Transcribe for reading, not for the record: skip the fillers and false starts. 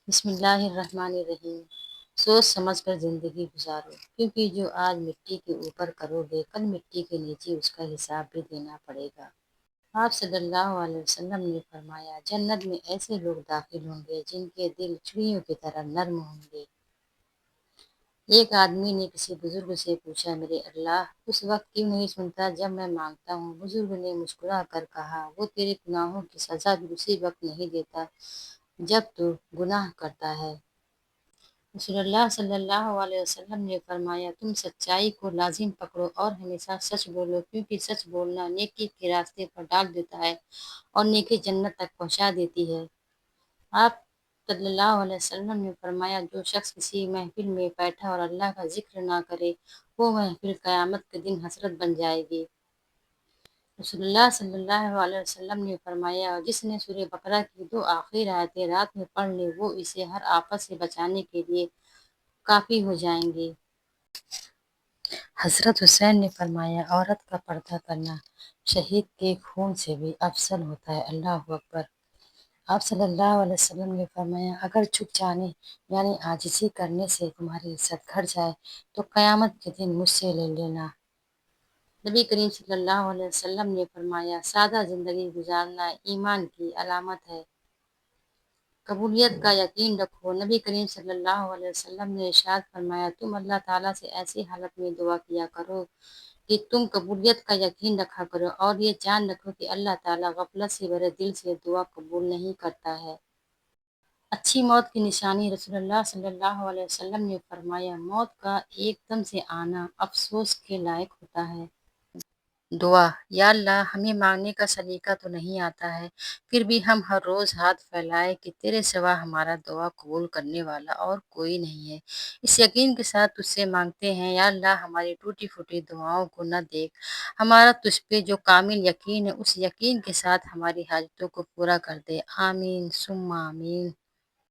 بسم اللہ الرحمن الرحیم۔ سوچ سمجھ کر زندگی گزارو، کیونکہ جو آج مٹی کے اوپر کرو گے کل مٹی کے نیچے اس کا حساب بھی دینا پڑے گا۔ آپ صلی اللہ علیہ وسلم نے فرمایا، جنت میں ایسے لوگ داخل ہوں گے جن کے دل چڑیوں کی طرح نرم ہوں گے۔ ایک آدمی نے کسی بزرگ سے پوچھا، میرے اللہ اس وقت کیوں نہیں سنتا جب میں مانگتا ہوں؟ بزرگ نے مسکرا کر کہا، وہ تیرے گناہوں کی سزا بھی اسی وقت نہیں دیتا جب تو گناہ کرتا ہے۔ رسول اللہ صلی اللہ علیہ وسلم نے فرمایا، تم سچائی کو لازم پکڑو اور ہمیشہ سچ بولو، کیونکہ سچ بولنا نیکی کے راستے پر ڈال دیتا ہے اور نیکی جنت تک پہنچا دیتی ہے۔ آپ صلی اللہ علیہ وسلم نے فرمایا، جو شخص کسی محفل میں بیٹھا اور اللہ کا ذکر نہ کرے وہ محفل قیامت کے دن حسرت بن جائے گی۔ رسول اللہ صلی اللہ علیہ وسلم نے فرمایا، جس نے سورہ بقرہ کی 2 آخری آیتیں رات میں پڑھ لی وہ اسے ہر آفت سے بچانے کے لیے کافی ہو جائیں گی۔ حضرت حسین نے فرمایا، عورت کا پردہ کرنا شہید کے خون سے بھی افضل ہوتا ہے۔ اللہ اکبر۔ آپ صلی اللہ علیہ وسلم نے فرمایا، اگر جھک جانے یعنی عاجزی کرنے سے تمہاری عزت گھٹ جائے تو قیامت کے دن مجھ سے لے لینا۔ نبی کریم صلی اللہ علیہ وسلم نے فرمایا، سادہ زندگی گزارنا ایمان کی علامت ہے۔ قبولیت کا یقین رکھو۔ نبی کریم صلی اللہ علیہ وسلم نے ارشاد فرمایا، تم اللہ تعالیٰ سے ایسی حالت میں دعا کیا کرو کہ تم قبولیت کا یقین رکھا کرو، اور یہ جان رکھو کہ اللہ تعالیٰ غفلت سے بھرے دل سے دعا قبول نہیں کرتا ہے۔ اچھی موت کی نشانی، رسول اللہ صلی اللہ علیہ وسلم نے فرمایا، موت کا ایک دم سے آنا افسوس کے لائق ہوتا ہے۔ دعا، یا اللہ ہمیں مانگنے کا سلیقہ تو نہیں آتا ہے، پھر بھی ہم ہر روز ہاتھ پھیلائے کہ تیرے سوا ہمارا دعا قبول کرنے والا اور کوئی نہیں ہے۔ اس یقین کے ساتھ تجھ سے مانگتے ہیں، یا اللہ ہماری ٹوٹی پھوٹی دعاؤں کو نہ دیکھ، ہمارا تجھ پہ جو کامل یقین ہے اس یقین کے ساتھ ہماری حاجتوں کو پورا کر دے۔ آمین ثم آمین۔